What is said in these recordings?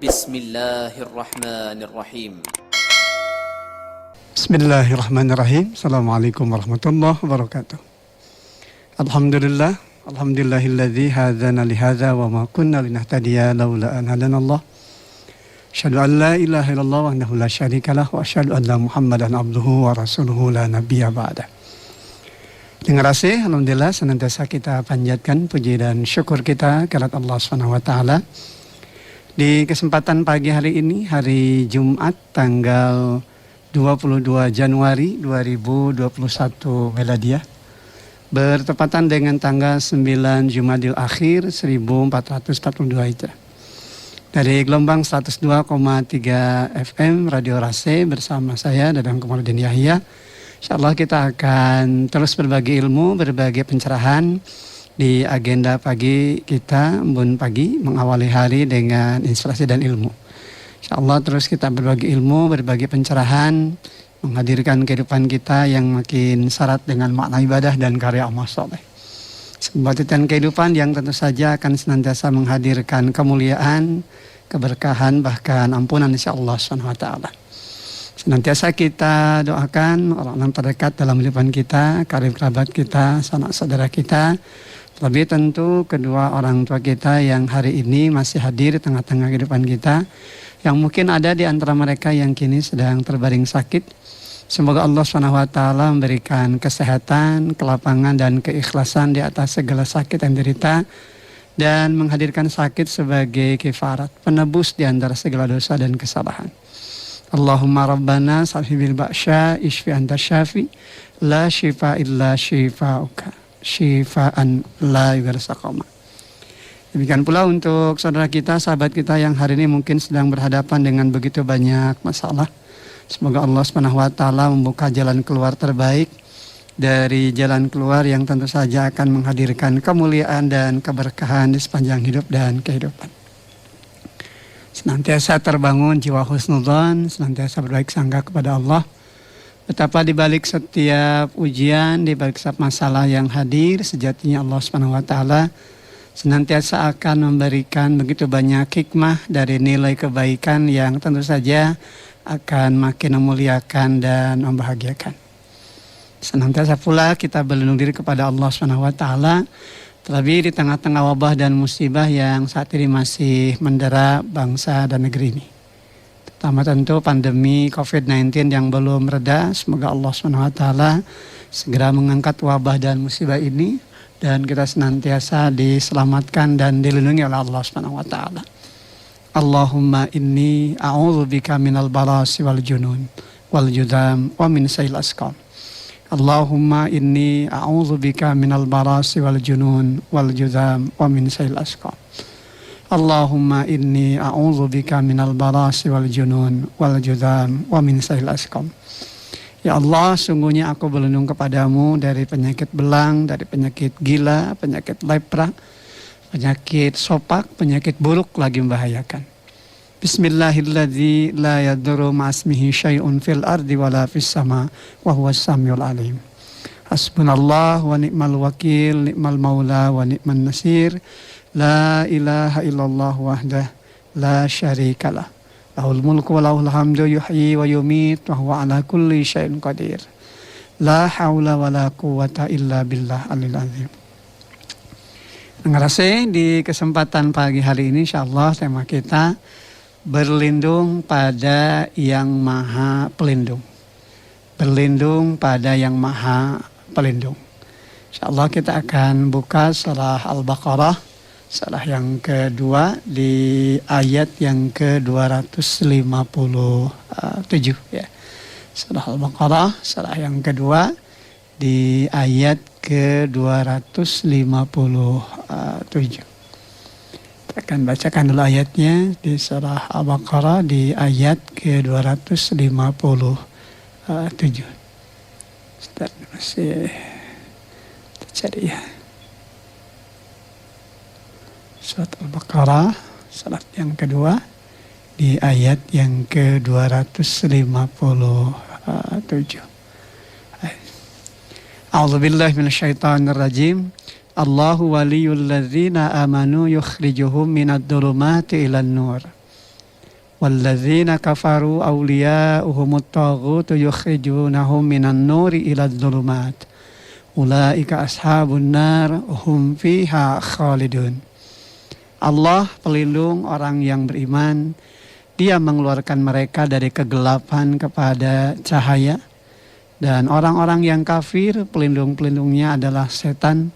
Bismillahirrahmanirrahim. Bismillahirrahmanirrahim. Assalamualaikum warahmatullahi wabarakatuh. Alhamdulillahilladzi hadzana lihadza wa ma kunna linahtadiya laula an hadanallah. Asyhadu an la ilaha illallah wahdahu la syarikalah wa asyhadu anna Muhammadan abduhu wa rasuluhu la nabiyya ba'da. Dengan rasa alhamdulillah senantiasa kita panjatkan puji dan syukur kita kepada Allah Subhanahu wa taala. Di kesempatan pagi hari ini, hari Jumat tanggal 22 Januari 2021 Miladiah, bertepatan dengan tanggal 9 Jumadil Akhir 1442 Hijrah. Dari gelombang 102,3 FM Radio Rase bersama saya Dadang Komarudin Yahya. InsyaAllah kita akan terus berbagi ilmu, berbagi pencerahan di agenda pagi kita, Embun Pagi, mengawali hari dengan inspirasi dan ilmu. InsyaAllah terus kita berbagi ilmu, berbagi pencerahan, menghadirkan kehidupan kita yang makin syarat dengan makna ibadah dan karya amal soleh. Sebuah titian kehidupan yang tentu saja akan senantiasa menghadirkan kemuliaan, keberkahan, bahkan ampunan insyaAllah SWT. Senantiasa kita doakan orang-orang terdekat dalam kehidupan kita, karib kerabat kita, sanak saudara kita, lebih tentu kedua orang tua kita yang hari ini masih hadir di tengah-tengah kehidupan kita, yang mungkin ada di antara mereka yang kini sedang terbaring sakit. Semoga Allah SWT memberikan kesehatan, kelapangan, dan keikhlasan di atas segala sakit yang derita, dan menghadirkan sakit sebagai kifarat, penebus di antara segala dosa dan kesalahan. Allahumma rabbana sahibil ba'sya ishfi anta syafi la syifa illa syifa'uka syifaan la yughadiru. Demikian pula untuk saudara kita, sahabat kita yang hari ini mungkin sedang berhadapan dengan begitu banyak masalah. Semoga Allah SWT membuka jalan keluar terbaik dari jalan keluar yang tentu saja akan menghadirkan kemuliaan dan keberkahan di sepanjang hidup dan kehidupan. Senantiasa terbangun jiwa husnudzon, senantiasa berbaik sangka kepada Allah. Betapa di balik setiap ujian, di balik setiap masalah yang hadir, sejatinya Allah Subhanahu wa taala senantiasa akan memberikan begitu banyak hikmah dari nilai kebaikan yang tentu saja akan makin memuliakan dan membahagiakan. Senantiasa pula kita berlindung diri kepada Allah Subhanahu wa taala, terlebih di tengah-tengah wabah dan musibah yang saat ini masih mendera bangsa dan negeri ini. Terutama tentu pandemi COVID-19 yang belum reda. Semoga Allah SWT segera mengangkat wabah dan musibah ini, dan kita senantiasa diselamatkan dan dilindungi oleh Allah SWT. Allahumma inni a'udzubika minal barasi wal junun wal judam wa min sayil asqam. Allahumma inni a'udzubika minal barasi wal junun wal judam wa min sayil asqam. Allahumma inni a'udzubika minal barasi wal junun wal judam wa min sayil asqam. Ya Allah, sungguhnya aku berlindung kepadamu dari penyakit belang, dari penyakit gila, penyakit lepra, penyakit sopak, penyakit buruk lagi membahayakan. Bismillahilladzi la yadurru ma'asmihi syai'un fil ardi wala fis sama wa huwas samiul alim. Hasbunallah wa ni'mal wakil, ni'mal maula wa ni'man nasir. La ilaha illallah wahdah la syarikalah. Lahul mulku wa lahul hamdu yuhyi wa yumit wa huwa ala kulli syai'in qadir. La haula wa la quwata illa billah alil azim. Ngerasa di kesempatan pagi hari ini insyaallah tema kita berlindung pada yang maha pelindung. Berlindung pada yang maha pelindung. InsyaAllah kita akan buka surah Al-Baqarah, surah yang kedua di ayat yang ke-257 ya. Surah Al-Baqarah, surah yang kedua di ayat ke-257. Akan bacakan dulu ayatnya di surah Al-Baqarah di ayat ke-257. Ustaz masih tercari ya. Surat Al-Baqarah, surat yang kedua di ayat yang ke-257. A'udzubillahi minasyaitonir rajim. Allahu waliyul ladzina amanu yukhrijuhum minadh dhulumati ilan nur walladzina kafaru awliya'uhumut taghutu yukhrijunahum minan nuri ilal dhulumat ulaika ashabun nar hum fiha khalidun. Allah pelindung orang yang beriman, Dia mengeluarkan mereka dari kegelapan kepada cahaya. Dan orang-orang yang kafir, pelindung-pelindungnya adalah setan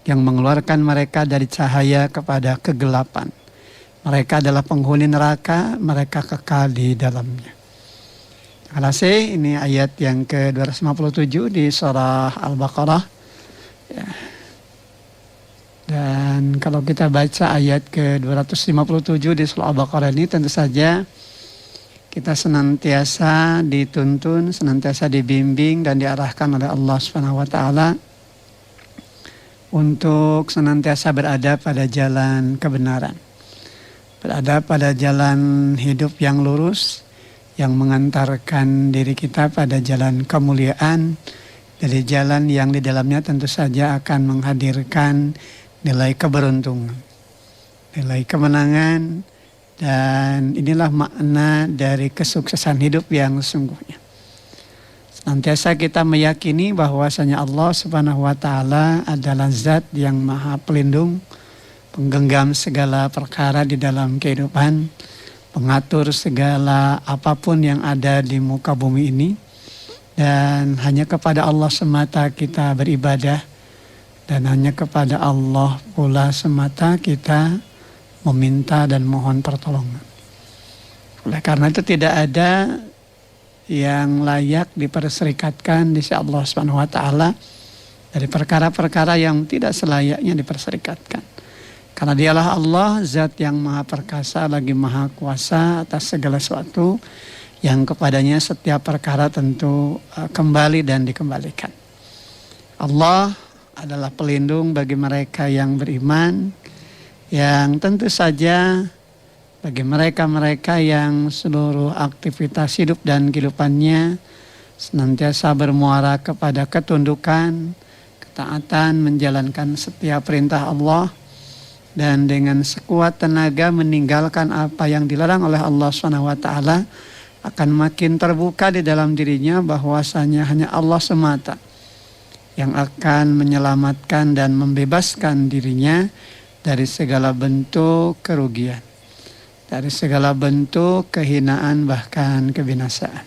yang mengeluarkan mereka dari cahaya kepada kegelapan. Mereka adalah penghuni neraka, mereka kekal di dalamnya. Terima kasih. Ini ayat yang ke-257 di surah Al-Baqarah. Ya. Dan kalau kita baca ayat ke-257 di surah Al-Baqarah ini, tentu saja kita senantiasa dituntun, senantiasa dibimbing dan diarahkan oleh Allah Subhanahu wa taala untuk senantiasa berada pada jalan kebenaran. Berada pada jalan hidup yang lurus, yang mengantarkan diri kita pada jalan kemuliaan, dari jalan yang di dalamnya tentu saja akan menghadirkan nilai keberuntungan, nilai kemenangan, dan inilah makna dari kesuksesan hidup yang sesungguhnya. Senantiasa kita meyakini bahwasanya Allah Subhanahu wa taala adalah zat yang maha pelindung, penggenggam segala perkara di dalam kehidupan, pengatur segala apapun yang ada di muka bumi ini, dan hanya kepada Allah semata kita beribadah, dan hanya kepada Allah pula semata kita meminta dan mohon pertolongan. Oleh karena itu tidak ada yang layak diperserikatkan di sisi Allah Subhanahu wa taala dari perkara-perkara yang tidak selayaknya diperserikatkan. Karena Dialah Allah, zat yang maha perkasa lagi maha kuasa atas segala sesuatu, yang kepadanya setiap perkara tentu kembali dan dikembalikan. Allah adalah pelindung bagi mereka yang beriman, yang tentu saja bagi mereka-mereka yang seluruh aktivitas hidup dan kehidupannya senantiasa bermuara kepada ketundukan, ketaatan, menjalankan setiap perintah Allah, dan dengan sekuat tenaga meninggalkan apa yang dilarang oleh Allah SWT, akan makin terbuka di dalam dirinya bahwasanya hanya Allah semata yang akan menyelamatkan dan membebaskan dirinya dari segala bentuk kerugian, dari segala bentuk kehinaan bahkan kebinasaan.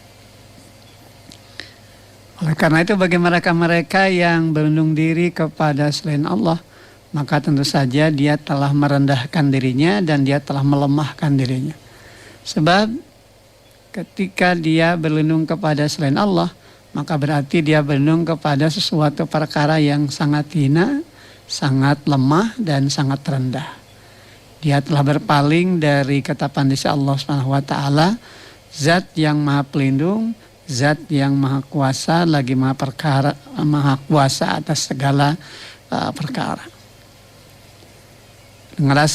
Oleh karena itu bagi mereka-mereka yang berlindung diri kepada selain Allah, maka tentu saja dia telah merendahkan dirinya dan dia telah melemahkan dirinya. Sebab ketika dia berlindung kepada selain Allah, maka berarti dia berlindung kepada sesuatu perkara yang sangat hina, sangat lemah, dan sangat rendah. Dia telah berpaling dari ketetapan di sisi Allah Subhanahu wa taala, zat yang maha pelindung, zat yang maha kuasa lagi maha kuasa atas segala perkara. Dengar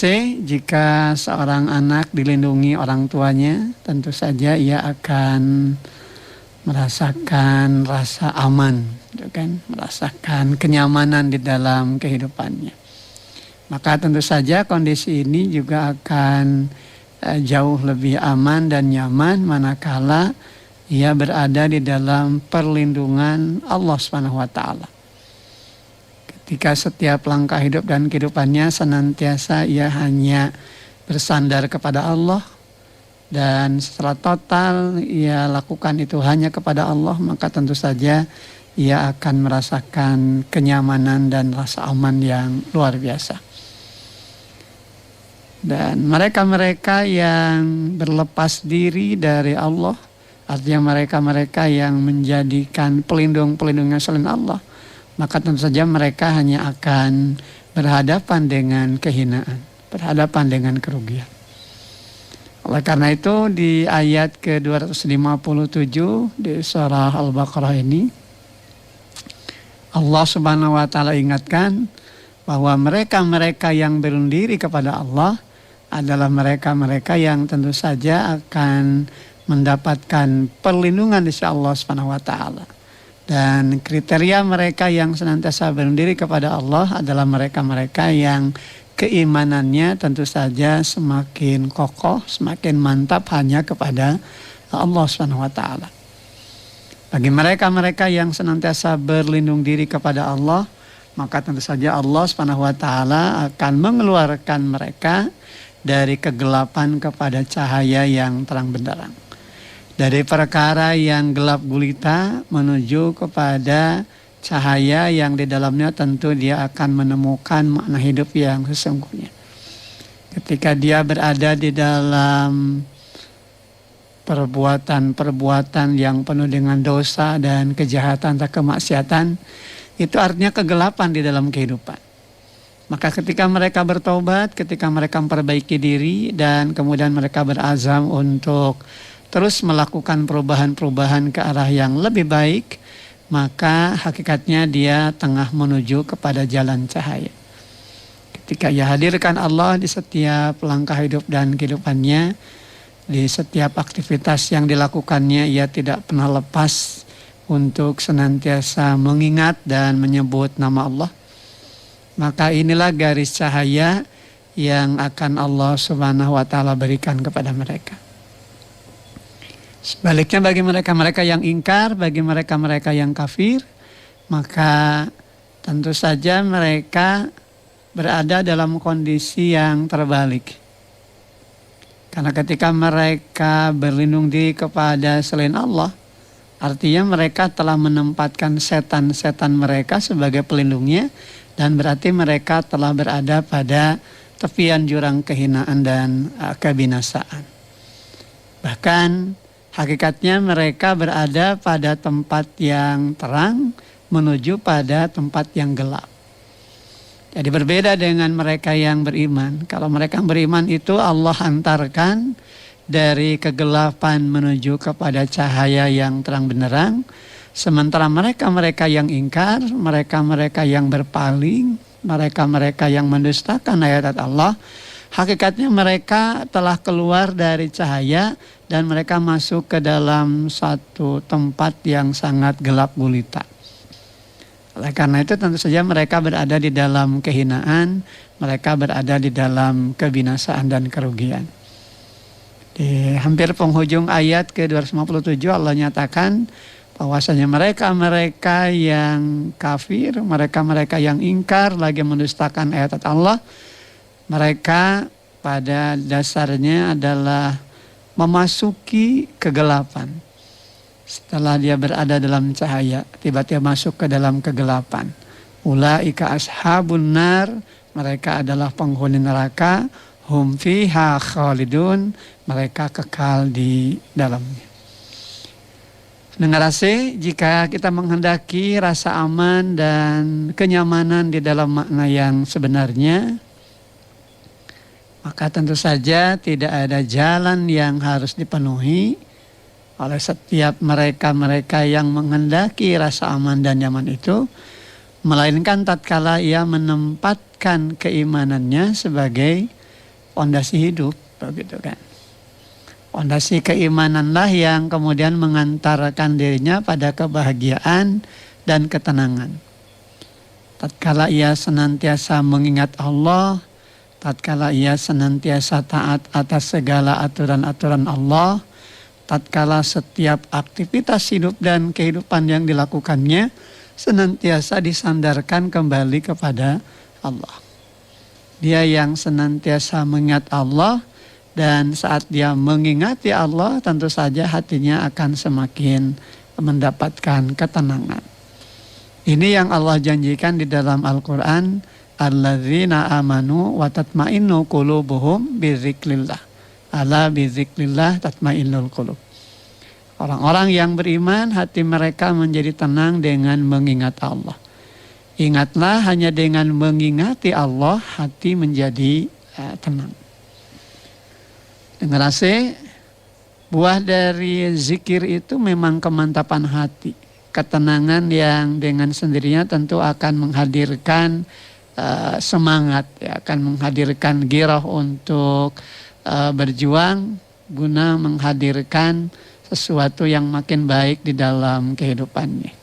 jika seorang anak dilindungi orang tuanya, tentu saja ia akan merasakan rasa aman, merasakan kenyamanan di dalam kehidupannya. Maka tentu saja kondisi ini juga akan jauh lebih aman dan nyaman manakala ia berada di dalam perlindungan Allah Subhanahu wa taala. Ketika setiap langkah hidup dan kehidupannya senantiasa ia hanya bersandar kepada Allah, dan setelah total ia lakukan itu hanya kepada Allah, maka tentu saja ia akan merasakan kenyamanan dan rasa aman yang luar biasa. Dan mereka-mereka yang berlepas diri dari Allah, artinya mereka-mereka yang menjadikan pelindung-pelindungnya selain Allah, maka tentu saja mereka hanya akan berhadapan dengan kehinaan, berhadapan dengan kerugian. Oleh karena itu di ayat ke-257 di surah Al-Baqarah ini, Allah Subhanahu wa taala ingatkan bahwa mereka-mereka yang berlindung diri kepada Allah adalah mereka-mereka yang tentu saja akan mendapatkan perlindungan di sisi Allah Subhanahu wa taala. Dan kriteria mereka yang senantiasa berlindung diri kepada Allah adalah mereka-mereka yang keimanannya tentu saja semakin kokoh, semakin mantap hanya kepada Allah Subhanahu wa taala. Bagi mereka-mereka yang senantiasa berlindung diri kepada Allah, maka tentu saja Allah Subhanahu wa taala akan mengeluarkan mereka dari kegelapan kepada cahaya yang terang benderang. Dari perkara yang gelap gulita menuju kepada cahaya yang di dalamnya tentu dia akan menemukan makna hidup yang sesungguhnya. Ketika dia berada di dalam perbuatan-perbuatan yang penuh dengan dosa dan kejahatan atau kemaksiatan, itu artinya kegelapan di dalam kehidupan. Maka ketika mereka bertobat, ketika mereka memperbaiki diri dan kemudian mereka berazam untuk terus melakukan perubahan-perubahan ke arah yang lebih baik, maka hakikatnya dia tengah menuju kepada jalan cahaya. Ketika ia hadirkan Allah di setiap langkah hidup dan kehidupannya, di setiap aktivitas yang dilakukannya, ia tidak pernah lepas untuk senantiasa mengingat dan menyebut nama Allah. Maka inilah garis cahaya yang akan Allah Subhanahu wa taala berikan kepada mereka. Sebaliknya bagi mereka-mereka yang ingkar, bagi mereka-mereka yang kafir, maka tentu saja mereka berada dalam kondisi yang terbalik. Karena ketika mereka berlindung diri kepada selain Allah, artinya mereka telah menempatkan setan-setan mereka sebagai pelindungnya, dan berarti mereka telah berada pada tepian jurang kehinaan dan kebinasaan. Bahkan hakikatnya mereka berada pada tempat yang terang menuju pada tempat yang gelap. Jadi berbeda dengan mereka yang beriman. Kalau mereka yang beriman itu Allah antarkan dari kegelapan menuju kepada cahaya yang terang benderang. Sementara mereka-mereka yang ingkar, mereka-mereka yang berpaling, mereka-mereka yang mendustakan ayat Allah, hakikatnya mereka telah keluar dari cahaya dan mereka masuk ke dalam satu tempat yang sangat gelap gulita. Oleh karena itu tentu saja mereka berada di dalam kehinaan, mereka berada di dalam kebinasaan dan kerugian. Di hampir penghujung ayat ke-257 Allah nyatakan bahwasanya mereka-mereka yang kafir, mereka-mereka yang ingkar lagi mendustakan ayat Allah, mereka pada dasarnya adalah memasuki kegelapan. Setelah dia berada dalam cahaya, tiba-tiba masuk ke dalam kegelapan. Ulaika ashabun nar, mereka adalah penghuni neraka, hum fiha khalidun, mereka kekal di dalamnya. Dengar jika kita menghendaki rasa aman dan kenyamanan di dalam makna yang sebenarnya, maka tentu saja tidak ada jalan yang harus dipenuhi oleh setiap mereka-mereka yang menghendaki rasa aman dan nyaman itu, melainkan tatkala ia menempatkan keimanannya sebagai fondasi hidup, begitu kan. Fondasi keimananlah yang kemudian mengantarkan dirinya pada kebahagiaan dan ketenangan. Tatkala ia senantiasa mengingat Allah, tatkala ia senantiasa taat atas segala aturan-aturan Allah, tatkala setiap aktivitas hidup dan kehidupan yang dilakukannya senantiasa disandarkan kembali kepada Allah. Dia yang senantiasa mengingat Allah, dan saat dia mengingati Allah tentu saja hatinya akan semakin mendapatkan ketenangan. Ini yang Allah janjikan di dalam Al-Quran, alladzina amanu wa tatma'innu qulubuhum bizikrillah. Ala bizikrillah tatma'innul qulub. Orang-orang yang beriman hati mereka menjadi tenang dengan mengingat Allah. Ingatlah, hanya dengan mengingati Allah hati menjadi tenang. Dengar buah dari zikir itu memang kemantapan hati. Ketenangan yang dengan sendirinya tentu akan menghadirkan semangat, ya, akan menghadirkan girah untuk berjuang guna menghadirkan sesuatu yang makin baik di dalam kehidupannya.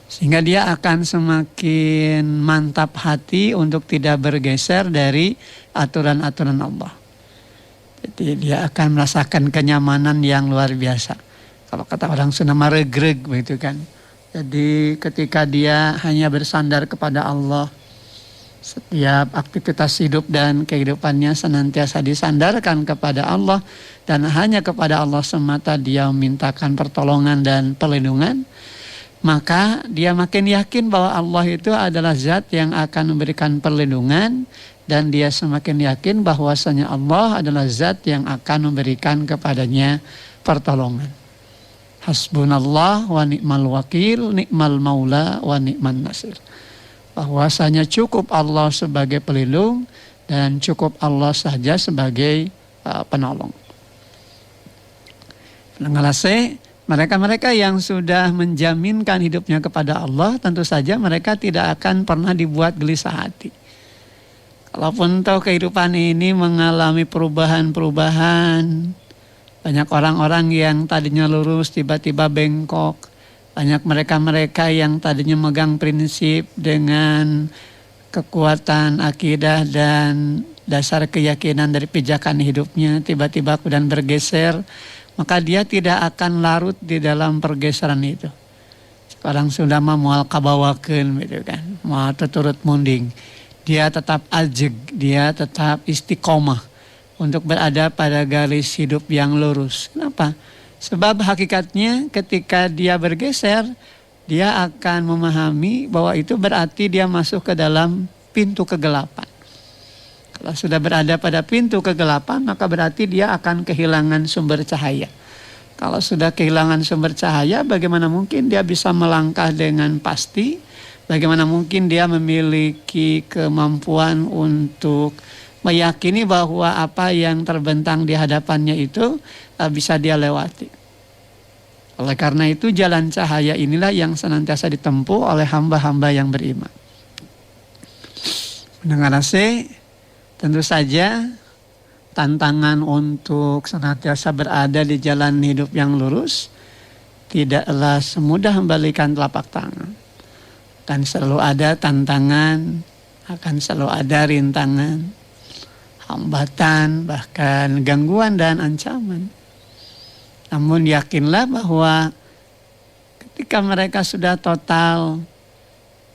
Sehingga dia akan semakin mantap hati untuk tidak bergeser dari aturan-aturan Allah. Jadi dia akan merasakan kenyamanan yang luar biasa. Kalau kata orang Sunda maregreg begitu kan. Jadi ketika dia hanya bersandar kepada Allah, setiap aktivitas hidup dan kehidupannya senantiasa disandarkan kepada Allah dan hanya kepada Allah semata dia memintakan pertolongan dan perlindungan, maka dia makin yakin bahwa Allah itu adalah zat yang akan memberikan perlindungan dan dia semakin yakin bahwasanya Allah adalah zat yang akan memberikan kepadanya pertolongan. Hasbunallah wa ni'mal wakil, ni'mal maula wa ni'man nasir. Bahwasanya cukup Allah sebagai pelindung dan cukup Allah saja sebagai penolong. Pendengarase, mereka-mereka yang sudah menjaminkan hidupnya kepada Allah, tentu saja mereka tidak akan pernah dibuat gelisah hati. Kalaupun tahu kehidupan ini mengalami perubahan-perubahan, banyak orang-orang yang tadinya lurus tiba-tiba bengkok, banyak mereka-mereka yang tadinya megang prinsip dengan kekuatan akidah dan dasar keyakinan dari pijakan hidupnya, tiba-tiba kemudian bergeser, maka dia tidak akan larut di dalam pergeseran itu. Sekarang sudah mual kabawakeun gitu kan, mual tuturut munding. Dia tetap ajeg, dia tetap istiqomah untuk berada pada garis hidup yang lurus. Kenapa? Sebab hakikatnya ketika dia bergeser, dia akan memahami bahwa itu berarti dia masuk ke dalam pintu kegelapan. Kalau sudah berada pada pintu kegelapan, maka berarti dia akan kehilangan sumber cahaya. Kalau sudah kehilangan sumber cahaya, bagaimana mungkin dia bisa melangkah dengan pasti? Bagaimana mungkin dia memiliki kemampuan untuk meyakini bahwa apa yang terbentang di hadapannya itu bisa dia lewati. Oleh karena itu jalan cahaya inilah yang senantiasa ditempuh oleh hamba-hamba yang beriman. Pendengarase, tentu saja tantangan untuk senantiasa berada di jalan hidup yang lurus tidaklah semudah membalikan telapak tangan. Akan selalu ada tantangan, akan selalu ada rintangan, hambatan, bahkan gangguan dan ancaman. Namun yakinlah bahwa ketika mereka sudah total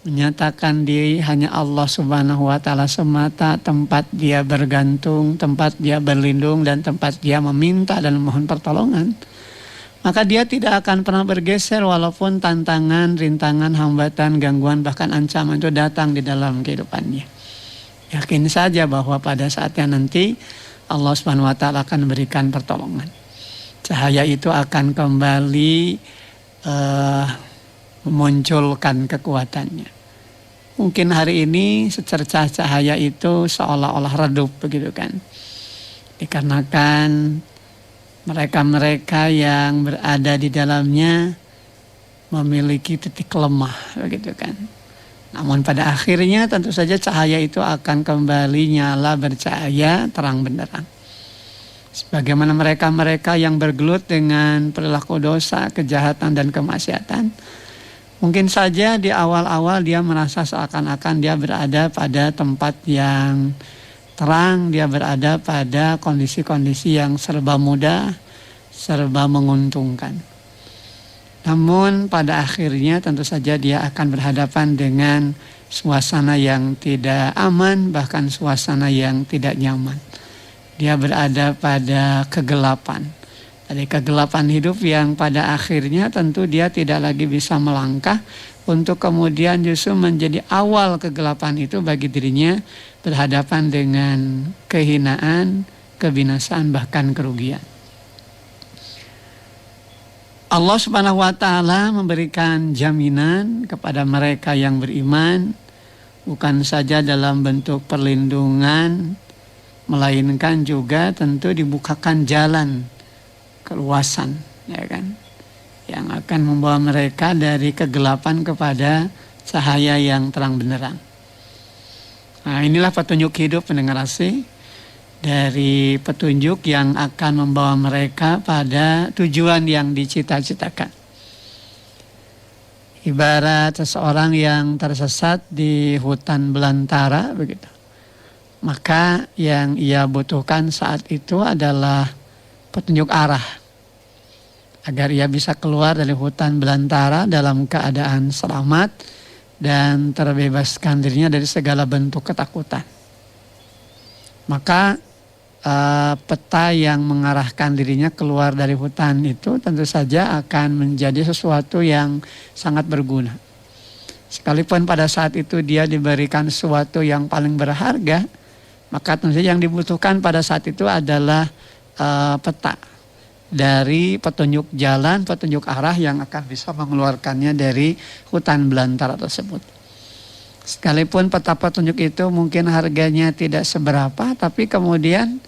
menyatakan diri hanya Allah Subhanahu wa Ta'ala semata tempat dia bergantung, tempat dia berlindung, dan tempat dia meminta dan memohon pertolongan, maka dia tidak akan pernah bergeser walaupun tantangan, rintangan, hambatan, gangguan, bahkan ancaman itu datang di dalam kehidupannya. Yakin saja bahwa pada saatnya nanti Allah Subhanahu wa Ta'ala akan memberikan pertolongan. Cahaya itu akan kembali memunculkan kekuatannya. Mungkin hari ini secercah cahaya itu seolah-olah redup begitu kan. Dikarenakan mereka-mereka yang berada di dalamnya memiliki titik lemah begitu kan. Namun pada akhirnya tentu saja cahaya itu akan kembali nyala bercahaya terang benderang. Sebagaimana mereka-mereka yang bergelut dengan perilaku dosa, kejahatan, dan kemaksiatan, mungkin saja di awal-awal dia merasa seakan-akan dia berada pada tempat yang terang, dia berada pada kondisi-kondisi yang serba mudah, serba menguntungkan. Namun pada akhirnya tentu saja dia akan berhadapan dengan suasana yang tidak aman, bahkan suasana yang tidak nyaman. Dia berada pada kegelapan. Dari kegelapan hidup yang pada akhirnya tentu dia tidak lagi bisa melangkah untuk kemudian justru menjadi awal kegelapan itu bagi dirinya berhadapan dengan kehinaan, kebinasaan, bahkan kerugian. Allah Subhanahu wa Ta'ala memberikan jaminan kepada mereka yang beriman, bukan saja dalam bentuk perlindungan, melainkan juga tentu dibukakan jalan keluasan, ya kan, yang akan membawa mereka dari kegelapan kepada cahaya yang terang benderang. Nah, inilah petunjuk hidup pendengar asih, dari petunjuk yang akan membawa mereka pada tujuan yang dicita-citakan. Ibarat seseorang yang tersesat di hutan belantara begitu. Maka yang ia butuhkan saat itu adalah petunjuk arah. Agar ia bisa keluar dari hutan belantara dalam keadaan selamat dan terbebaskan dirinya dari segala bentuk ketakutan. Maka peta yang mengarahkan dirinya keluar dari hutan itu tentu saja akan menjadi sesuatu yang sangat berguna. Sekalipun pada saat itu dia diberikan sesuatu yang paling berharga, maka tentu saja yang dibutuhkan pada saat itu adalah peta dari petunjuk jalan, petunjuk arah yang akan bisa mengeluarkannya dari hutan belantara tersebut. Sekalipun peta petunjuk itu mungkin harganya tidak seberapa, tapi kemudian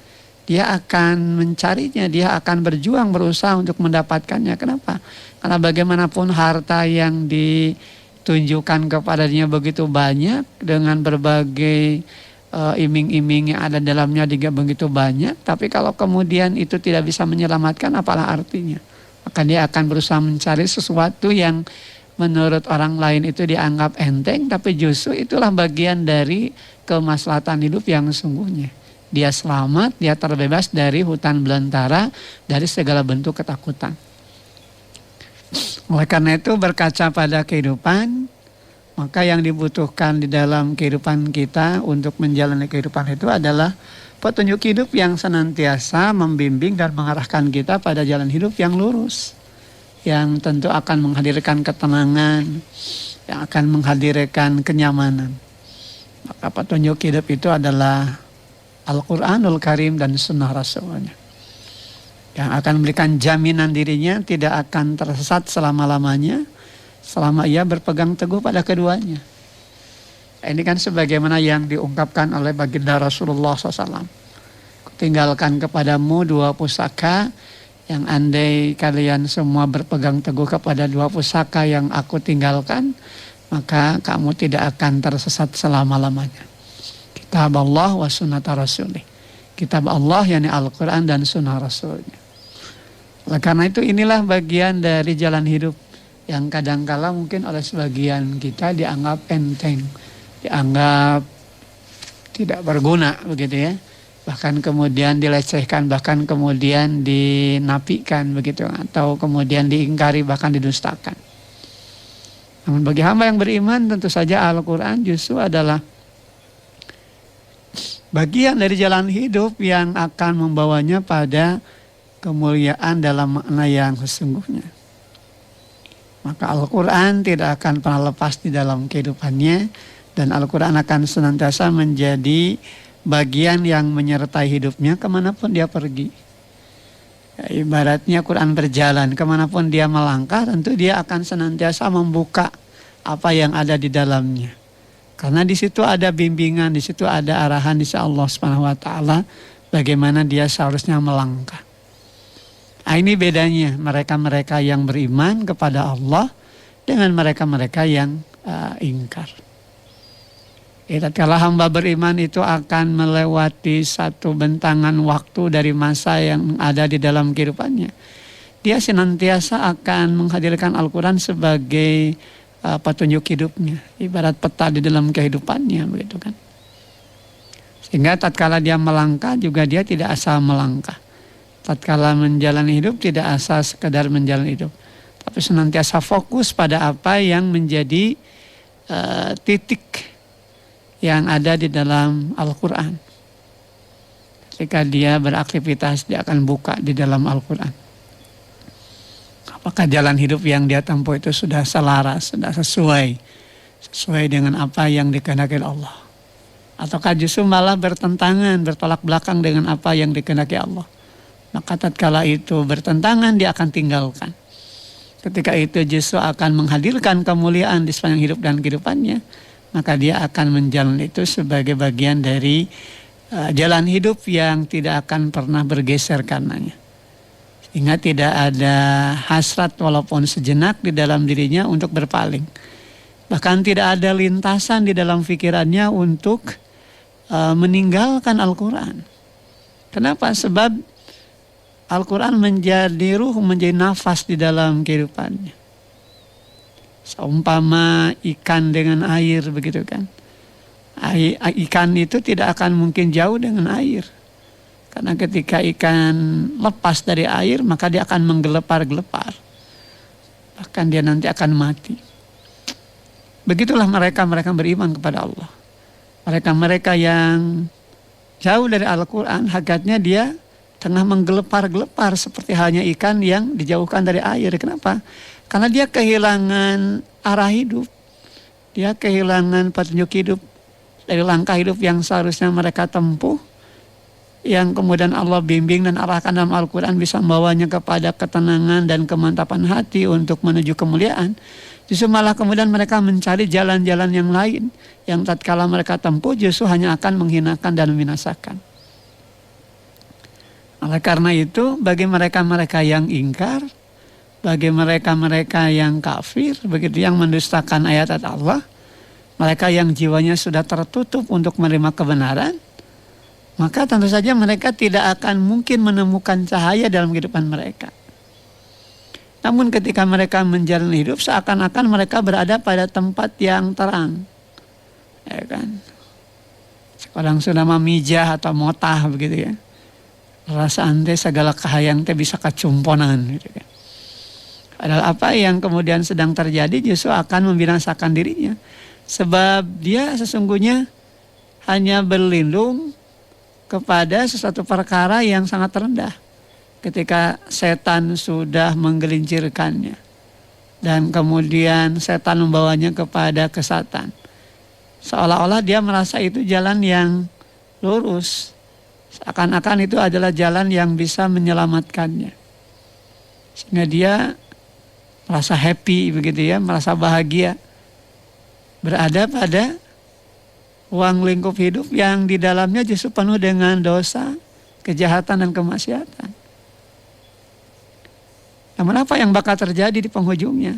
dia akan mencarinya, dia akan berjuang, berusaha untuk mendapatkannya. Kenapa? Karena bagaimanapun harta yang ditunjukkan kepadanya begitu banyak, dengan berbagai iming-iming yang ada dalamnya juga begitu banyak, tapi kalau kemudian itu tidak bisa menyelamatkan, apalah artinya? Maka dia akan berusaha mencari sesuatu yang menurut orang lain itu dianggap enteng, tapi justru itulah bagian dari kemaslahatan hidup yang sesungguhnya. Dia selamat, dia terbebas dari hutan belantara, dari segala bentuk ketakutan. Oleh karena itu berkaca pada kehidupan, maka yang dibutuhkan di dalam kehidupan kita untuk menjalani kehidupan itu adalah petunjuk hidup yang senantiasa membimbing dan mengarahkan kita pada jalan hidup yang lurus, yang tentu akan menghadirkan ketenangan, yang akan menghadirkan kenyamanan. Maka petunjuk hidup itu adalah Al-Quranul Karim dan Sunnah Rasulnya, yang akan memberikan jaminan dirinya tidak akan tersesat selama-lamanya, selama ia berpegang teguh pada keduanya. Ini kan sebagaimana yang diungkapkan oleh baginda Rasulullah SAW. Kutinggalkan kepadamu 2 pusaka, yang andai kalian semua berpegang teguh kepada 2 pusaka yang aku tinggalkan, maka kamu tidak akan tersesat selama-lamanya. Kitab Allah wa sunnata rasulih. Kitab Allah yakni Al-Quran dan sunnah Rasulnya. Oleh karena itu inilah bagian dari jalan hidup yang kadangkala mungkin oleh sebagian kita dianggap enteng, dianggap tidak berguna begitu ya. Bahkan kemudian dilecehkan, bahkan kemudian dinafikan begitu, atau kemudian diingkari, bahkan didustakan. Namun bagi hamba yang beriman tentu saja Al-Quran justru adalah bagian dari jalan hidup yang akan membawanya pada kemuliaan dalam makna yang sesungguhnya. Maka Al-Quran tidak akan pernah lepas di dalam kehidupannya, dan Al-Quran akan senantiasa menjadi bagian yang menyertai hidupnya kemanapun dia pergi. Ya, ibaratnya Quran berjalan, kemanapun dia melangkah tentu dia akan senantiasa membuka apa yang ada di dalamnya. Karena di situ ada bimbingan, di situ ada arahan dari Allah Subhanahu wa taala bagaimana dia seharusnya melangkah. Nah, ini bedanya mereka-mereka yang beriman kepada Allah dengan mereka-mereka yang ingkar. Tatkala hamba beriman itu akan melewati satu bentangan waktu dari masa yang ada di dalam kehidupannya, dia senantiasa akan menghadirkan Al-Quran sebagai petunjuk hidupnya, ibarat peta di dalam kehidupannya begitu kan. Sehingga tatkala dia melangkah juga dia tidak asal melangkah. Tatkala menjalani hidup tidak asal sekedar menjalani hidup, tapi senantiasa fokus pada apa yang menjadi titik yang ada di dalam Al-Quran. Ketika dia beraktivitas, dia akan buka di dalam Al-Quran. Apakah jalan hidup yang dia tempuh itu sudah selaras, sudah sesuai dengan apa yang dikehendaki Allah? Ataukah justru malah bertentangan, bertolak belakang dengan apa yang dikehendaki Allah? Maka tatkala itu bertentangan, dia akan tinggalkan. Ketika itu justru akan menghadirkan kemuliaan di sepanjang hidup dan kehidupannya, maka dia akan menjalani itu sebagai bagian dari jalan hidup yang tidak akan pernah bergeser karenanya. Sehingga tidak ada hasrat walaupun sejenak di dalam dirinya untuk berpaling. Bahkan tidak ada lintasan di dalam pikirannya untuk meninggalkan Al-Quran. Kenapa? Sebab Al-Quran menjadi ruh, menjadi nafas di dalam kehidupannya. Seumpama ikan dengan air begitu kan. Ikan itu tidak akan mungkin jauh dengan air. Karena ketika ikan lepas dari air maka dia akan menggelepar-gelepar. Bahkan dia nanti akan mati. Begitulah mereka beriman kepada Allah. Mereka yang jauh dari Al-Quran, hakikatnya dia tengah menggelepar-gelepar seperti halnya ikan yang dijauhkan dari air. Kenapa? Karena dia kehilangan arah hidup. Dia kehilangan petunjuk hidup dari langkah hidup yang seharusnya mereka tempuh. Yang kemudian Allah bimbing dan arahkan dalam Al-Quran bisa membawanya kepada ketenangan dan kemantapan hati untuk menuju kemuliaan. Justru malah kemudian mereka mencari jalan-jalan yang lain. Yang tatkala mereka tempuh justru hanya akan menghinakan dan membinasakan. Oleh karena itu bagi mereka-mereka yang ingkar, bagi mereka-mereka yang kafir, begitu yang mendustakan ayat-ayat Allah, mereka yang jiwanya sudah tertutup untuk menerima kebenaran, maka tentu saja mereka tidak akan mungkin menemukan cahaya dalam kehidupan mereka. Namun ketika mereka menjalani hidup seakan-akan mereka berada pada tempat yang terang. Ya kan? Sekarang sudah memijah atau motah begitu ya. Rasa ante segala kahayang teh bisa kacumponan gitu kan. Padahal apa yang kemudian sedang terjadi justru akan membinasakan dirinya. Sebab dia sesungguhnya hanya berlindung kepada sesuatu perkara yang sangat rendah. Ketika setan sudah menggelincirkannya. Dan kemudian setan membawanya kepada kesatan. Seolah-olah dia merasa itu jalan yang lurus. Seakan-akan itu adalah jalan yang bisa menyelamatkannya. Sehingga dia merasa happy begitu ya, merasa bahagia. Berada pada ruang lingkup hidup yang di dalamnya justru penuh dengan dosa, kejahatan dan kemaksiatan. Namun apa yang bakal terjadi di penghujungnya?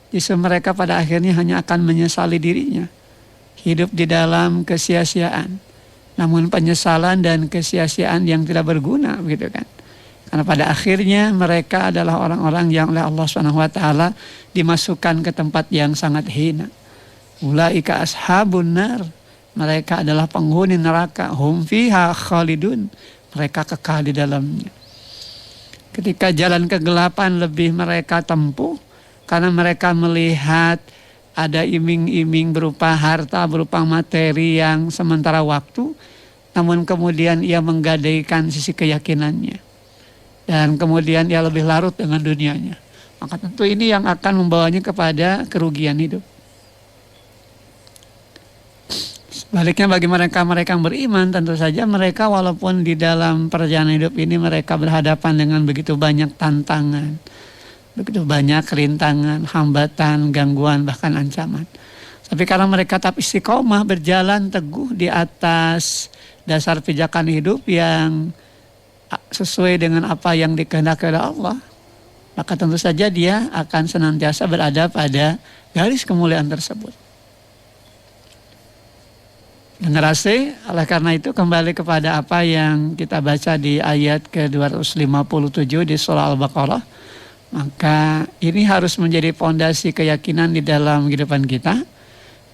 Justru mereka pada akhirnya hanya akan menyesali dirinya. Hidup di dalam kesia-siaan. Namun penyesalan dan kesia-siaan yang tidak berguna begitu kan. Karena pada akhirnya mereka adalah orang-orang yang oleh Allah SWT dimasukkan ke tempat yang sangat hina. Ulaika ashabun nar. Mereka adalah penghuni neraka. Hum fiha khalidun. Mereka kekal di dalamnya. Ketika jalan kegelapan lebih mereka tempuh. Karena mereka melihat ada iming-iming berupa harta, berupa materi yang sementara waktu. Namun kemudian ia menggadaikan sisi keyakinannya. Dan kemudian ia lebih larut dengan dunianya. Maka tentu ini yang akan membawanya kepada kerugian hidup. Sebaliknya bagi mereka yang beriman, tentu saja mereka walaupun di dalam perjalanan hidup ini mereka berhadapan dengan begitu banyak tantangan, begitu banyak rintangan, hambatan, gangguan, bahkan ancaman. Tapi karena mereka tetap istiqomah berjalan teguh di atas dasar pijakan hidup yang sesuai dengan apa yang dikehendaki oleh Allah, maka tentu saja dia akan senantiasa berada pada garis kemuliaan tersebut. Generasi, oleh karena itu kembali kepada apa yang kita baca di ayat ke-257 di surah Al-Baqarah, maka ini harus menjadi fondasi keyakinan di dalam kehidupan kita,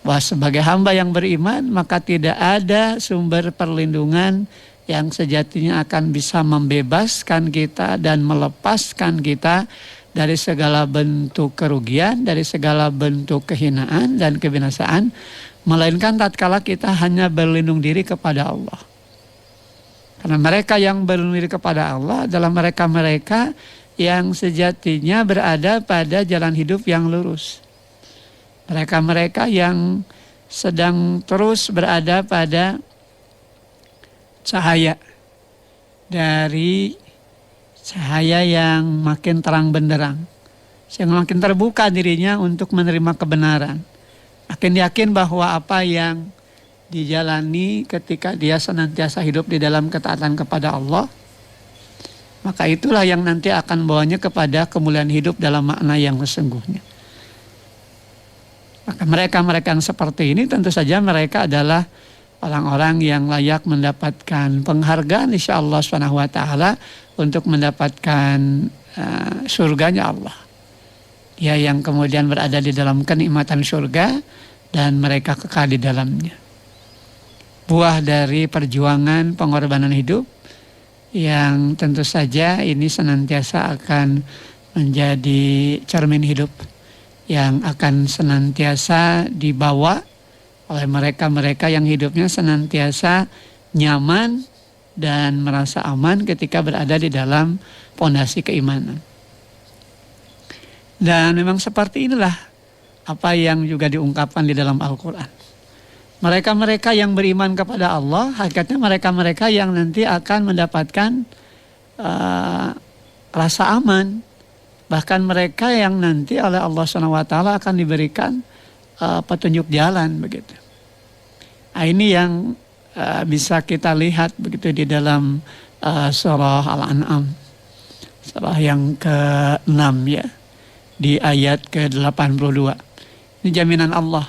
bahwa sebagai hamba yang beriman maka tidak ada sumber perlindungan yang sejatinya akan bisa membebaskan kita dan melepaskan kita dari segala bentuk kerugian, dari segala bentuk kehinaan dan kebinasaan, melainkan tatkala kita hanya berlindung diri kepada Allah. Karena mereka yang berlindung diri kepada Allah adalah mereka-mereka yang sejatinya berada pada jalan hidup yang lurus. Mereka-mereka yang sedang terus berada pada cahaya dari cahaya yang makin terang benderang, sehingga makin terbuka dirinya untuk menerima kebenaran, makin yakin bahwa apa yang dijalani ketika dia senantiasa hidup di dalam ketaatan kepada Allah, maka itulah yang nanti akan membawanya kepada kemuliaan hidup dalam makna yang sesungguhnya. Maka mereka yang seperti ini tentu saja mereka adalah orang-orang yang layak mendapatkan penghargaan insyaallah subhanahu wa ta'ala untuk mendapatkan surganya Allah. Dia yang kemudian berada di dalam kenikmatan surga dan mereka kekal di dalamnya. Buah dari perjuangan pengorbanan hidup yang tentu saja ini senantiasa akan menjadi cermin hidup yang akan senantiasa dibawa oleh mereka-mereka yang hidupnya senantiasa nyaman dan merasa aman ketika berada di dalam pondasi keimanan. Dan memang seperti inilah apa yang juga diungkapkan di dalam Al-Quran. Mereka-mereka yang beriman kepada Allah, hakikatnya mereka-mereka yang nanti akan mendapatkan rasa aman. Bahkan mereka yang nanti oleh Allah SWT akan diberikan petunjuk jalan begitu. Nah, ini yang bisa kita lihat begitu di dalam surah Al-An'am, surah yang ke-6 ya. Di ayat ke-82. Ini jaminan Allah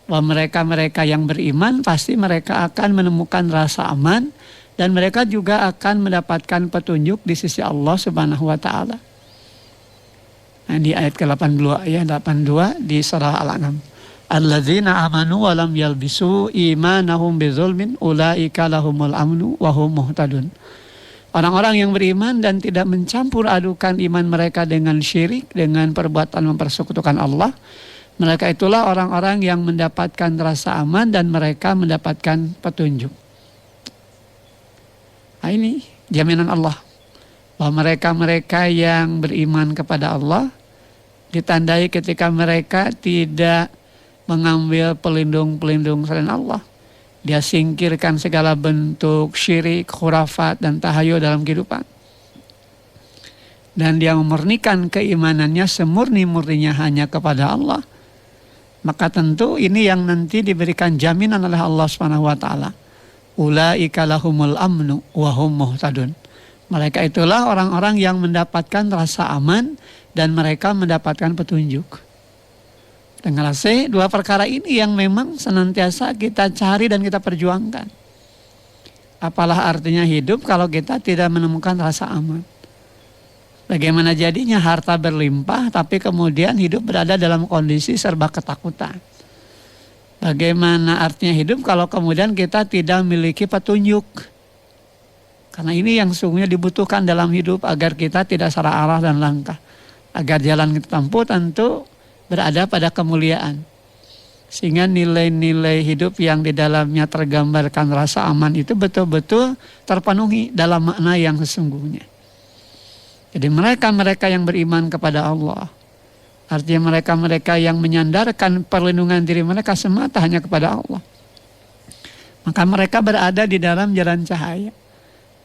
bahwa mereka-mereka yang beriman pasti mereka akan menemukan rasa aman dan mereka juga akan mendapatkan petunjuk di sisi Allah Subhanahu wa taala. Nah, di ayat ke-82 ya, 82 di surah Al-An'am. Alladzina amanu wa lam yalbisu imanahum bizulmin ulaika lahumul amnu wa hum muhtadun. Orang-orang yang beriman dan tidak mencampur adukan iman mereka dengan syirik, dengan perbuatan mempersekutukan Allah, mereka itulah orang-orang yang mendapatkan rasa aman dan mereka mendapatkan petunjuk. Nah, ini jaminan Allah bahwa mereka-mereka yang beriman kepada Allah ditandai ketika mereka tidak mengambil pelindung-pelindung selain Allah. Dia singkirkan segala bentuk syirik, khurafat, dan tahayul dalam kehidupan. Dan dia memurnikan keimanannya semurni-murninya hanya kepada Allah. Maka tentu ini yang nanti diberikan jaminan oleh Allah SWT. Ulaika lahumul amnu wa hum muhtadun. Mereka itulah orang-orang yang mendapatkan rasa aman dan mereka mendapatkan petunjuk. Dengan dua perkara ini yang memang senantiasa kita cari dan kita perjuangkan. Apalah artinya hidup kalau kita tidak menemukan rasa aman. Bagaimana jadinya harta berlimpah tapi kemudian hidup berada dalam kondisi serba ketakutan. Bagaimana artinya hidup kalau kemudian kita tidak memiliki petunjuk. Karena ini yang sungguhnya dibutuhkan dalam hidup agar kita tidak salah arah dan langkah. Agar jalan kita tempuh tentu berada pada kemuliaan. Sehingga nilai-nilai hidup yang di dalamnya tergambarkan rasa aman itu betul-betul terpenuhi dalam makna yang sesungguhnya. Jadi mereka-mereka yang beriman kepada Allah, artinya mereka-mereka yang menyandarkan perlindungan diri mereka semata hanya kepada Allah, maka mereka berada di dalam jalan cahaya.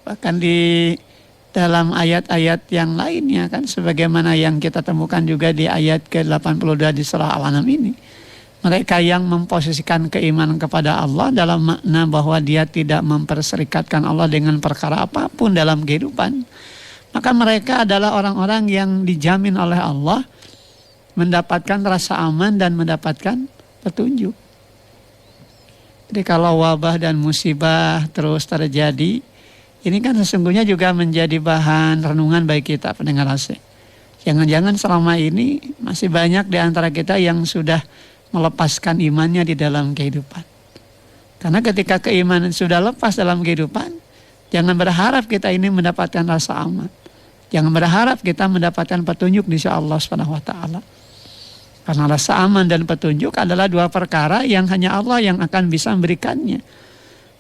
Bahkan di dalam ayat-ayat yang lainnya kan sebagaimana yang kita temukan juga di ayat ke-82 di surah Al-An'am ini. Mereka yang memposisikan keimanan kepada Allah dalam makna bahwa dia tidak memperserikatkan Allah dengan perkara apapun dalam kehidupan. Maka mereka adalah orang-orang yang dijamin oleh Allah mendapatkan rasa aman dan mendapatkan petunjuk. Jadi kalau wabah dan musibah terus terjadi, ini kan sesungguhnya juga menjadi bahan renungan bagi kita pendengar AC. Jangan-jangan selama ini masih banyak di antara kita yang sudah melepaskan imannya di dalam kehidupan. Karena ketika keimanan sudah lepas dalam kehidupan, jangan berharap kita ini mendapatkan rasa aman. Jangan berharap kita mendapatkan petunjuk di sisi Allah SWT. Karena rasa aman dan petunjuk adalah dua perkara yang hanya Allah yang akan bisa memberikannya.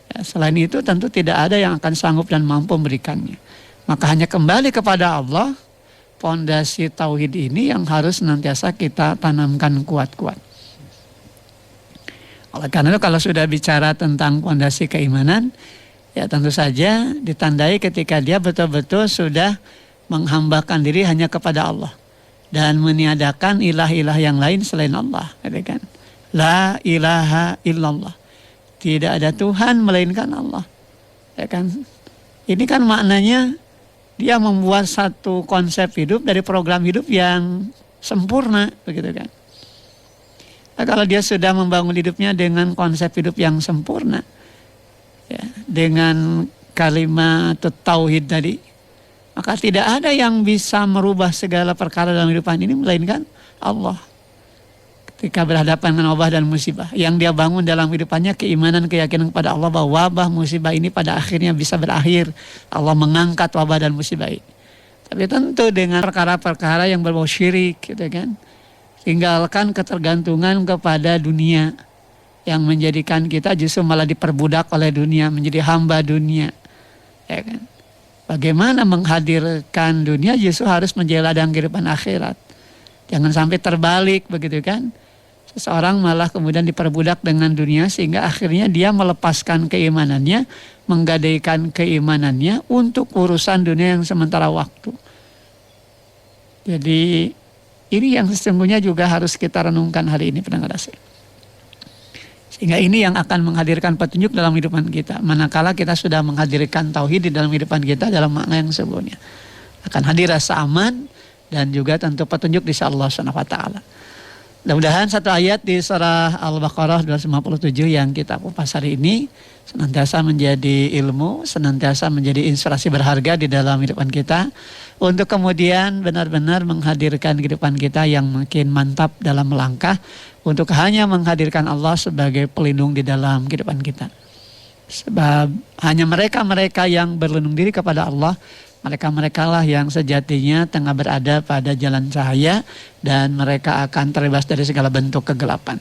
Ya, selain itu tentu tidak ada yang akan sanggup dan mampu memberikannya. Maka hanya kembali kepada Allah, pondasi tauhid ini yang harus senantiasa kita tanamkan kuat-kuat. Oleh karena itu kalau sudah bicara tentang pondasi keimanan, ya tentu saja ditandai ketika dia betul-betul sudah menghambakan diri hanya kepada Allah dan meniadakan ilah-ilah yang lain selain Allah, kan? La ilaha illallah. Tidak ada Tuhan melainkan Allah. Ya kan? Ini kan maknanya dia membuat satu konsep hidup dari program hidup yang sempurna, begitu kan? Nah, kalau dia sudah membangun hidupnya dengan konsep hidup yang sempurna, ya, dengan kalimat tauhid tadi, maka tidak ada yang bisa merubah segala perkara dalam kehidupan ini melainkan Allah. Ketika berhadapan dengan wabah dan musibah, yang dia bangun dalam hidupannya keimanan, keyakinan kepada Allah bahwa wabah musibah ini pada akhirnya bisa berakhir. Allah mengangkat wabah dan musibah ini. Tapi tentu dengan perkara-perkara yang berbau syirik, gitu kan. Tinggalkan ketergantungan kepada dunia yang menjadikan kita justru malah diperbudak oleh dunia, menjadi hamba dunia. Ya kan? Bagaimana menghadirkan dunia justru harus menjadi ladang kehidupan akhirat. Jangan sampai terbalik begitu kan. Seseorang malah kemudian diperbudak dengan dunia sehingga akhirnya dia melepaskan keimanannya, menggadaikan keimanannya untuk urusan dunia yang sementara waktu. Jadi ini yang sesungguhnya juga harus kita renungkan hari ini pendengar kasih. Sehingga ini yang akan menghadirkan petunjuk dalam kehidupan kita. Manakala kita sudah menghadirkan tauhid di dalam kehidupan kita dalam makna yang sebelumnya. Akan hadir rasa aman dan juga tentu petunjuk di sisi Allah Subhanahu wa taala. Mudah-mudahan satu ayat di surah Al-Baqarah 257 yang kita kupas hari ini senantiasa menjadi ilmu, senantiasa menjadi inspirasi berharga di dalam kehidupan kita untuk kemudian benar-benar menghadirkan kehidupan kita yang makin mantap dalam melangkah untuk hanya menghadirkan Allah sebagai pelindung di dalam kehidupan kita. Sebab hanya mereka-mereka yang berlindung diri kepada Allah, mereka-mereka lah yang sejatinya tengah berada pada jalan cahaya dan mereka akan terbebas dari segala bentuk kegelapan.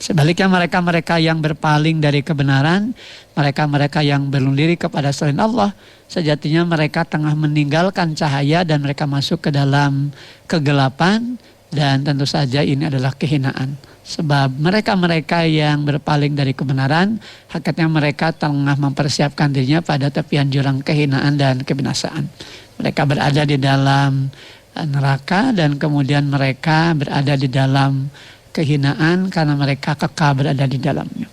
Sebaliknya mereka-mereka yang berpaling dari kebenaran, mereka-mereka yang berlindung diri kepada selain Allah, sejatinya mereka tengah meninggalkan cahaya dan mereka masuk ke dalam kegelapan dan tentu saja ini adalah kehinaan. Sebab mereka-mereka yang berpaling dari kebenaran, hakikatnya mereka tengah mempersiapkan dirinya pada tepian jurang kehinaan dan kebinasaan. Mereka berada di dalam neraka dan kemudian mereka berada di dalam kehinaan karena mereka kekal berada di dalamnya.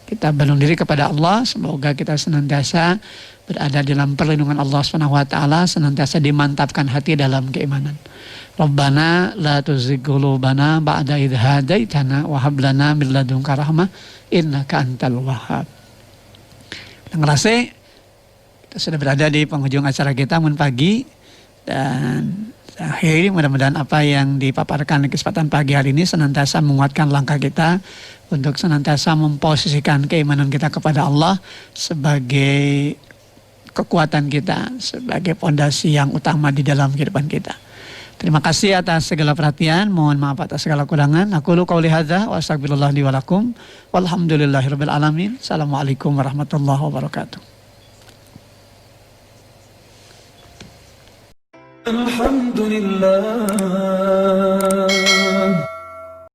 Kita berlindung diri kepada Allah, semoga kita senantiasa berada dalam perlindungan Allah SWT, senantiasa dimantapkan hati dalam keimanan. Rabbana la tuzigh qulubana ba'da idh hadaitana wa hab lana min ladunka rahmah innaka antal wahhab. Ngerasa kita sudah berada di penghujung acara kita pagi dan akhir mudah-mudahan apa yang dipaparkan di kesempatan pagi hari ini senantiasa menguatkan langkah kita untuk senantiasa memposisikan keimanan kita kepada Allah sebagai kekuatan kita, sebagai pondasi yang utama di dalam kehidupan kita. Terima kasih atas segala perhatian, mohon maaf atas segala kurangan. Aku qouli hadza wa astagfirullah li wa lakum. Walhamdulillahirabbil alamin. Assalamualaikum warahmatullahi wabarakatuh. Alhamdulillah